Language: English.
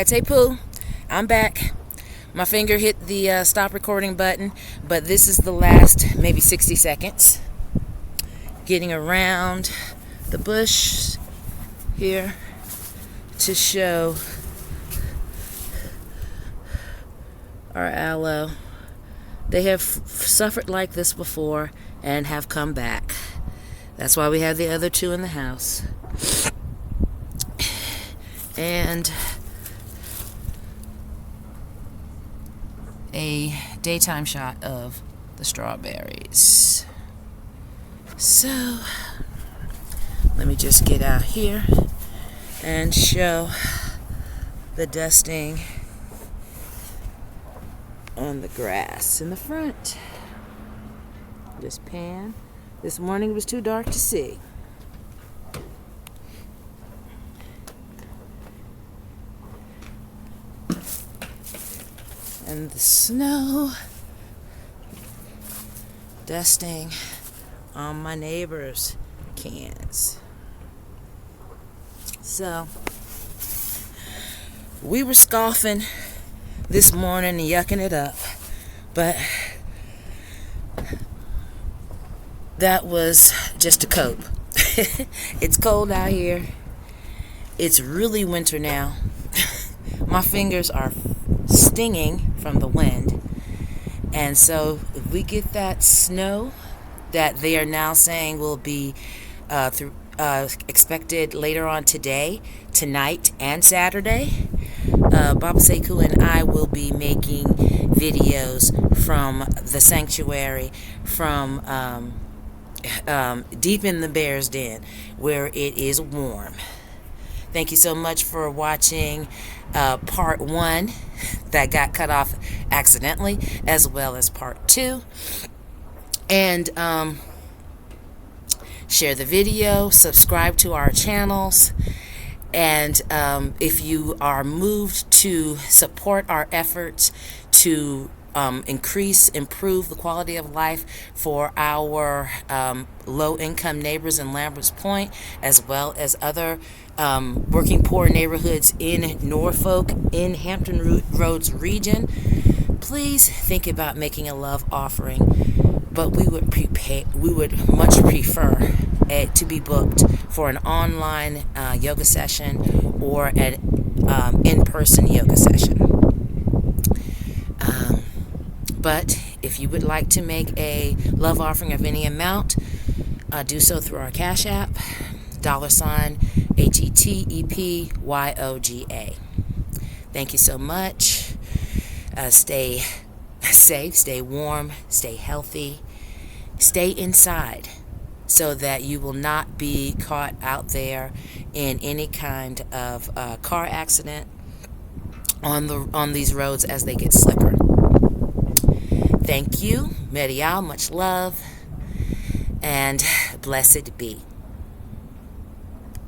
Hey Pooh, I'm back. My finger hit the stop recording button, but this is the last maybe 60 seconds. Getting around the bush here to show our aloe. They have suffered like this before and have come back. That's why we have the other two in the house. And a daytime shot of the strawberries. So let me just get out here and show the dusting on the grass in the front. Just pan. This morning it was too dark to see. And the snow dusting on my neighbor's cans. So we were scoffing this morning and yucking it up, but that was just to cope. It's cold out here. It's really winter now. My fingers are stinging from the wind, and so if we get that snow that they are now saying will be expected later on today, tonight, and Saturday, Baba Sekou and I will be making videos from the sanctuary, from deep in the bear's den where it is warm. Thank you so much for watching part 1 that got cut off accidentally, as well as part 2. And share the video, subscribe to our channels, and if you are moved to support our efforts to improve the quality of life for our low-income neighbors in Lambert's Point, as well as other working poor neighborhoods in Norfolk, in Hampton Roads region, please think about making a love offering. But we would much prefer to be booked for an online yoga session or an in-person yoga session. But if you would like to make a love offering of any amount, do so through our Cash App, $HETTEPYOGA. Thank you so much. Stay safe, stay warm, stay healthy, stay inside so that you will not be caught out there in any kind of car accident on these roads as they get slicker. Thank you, Medial, much love, and blessed be.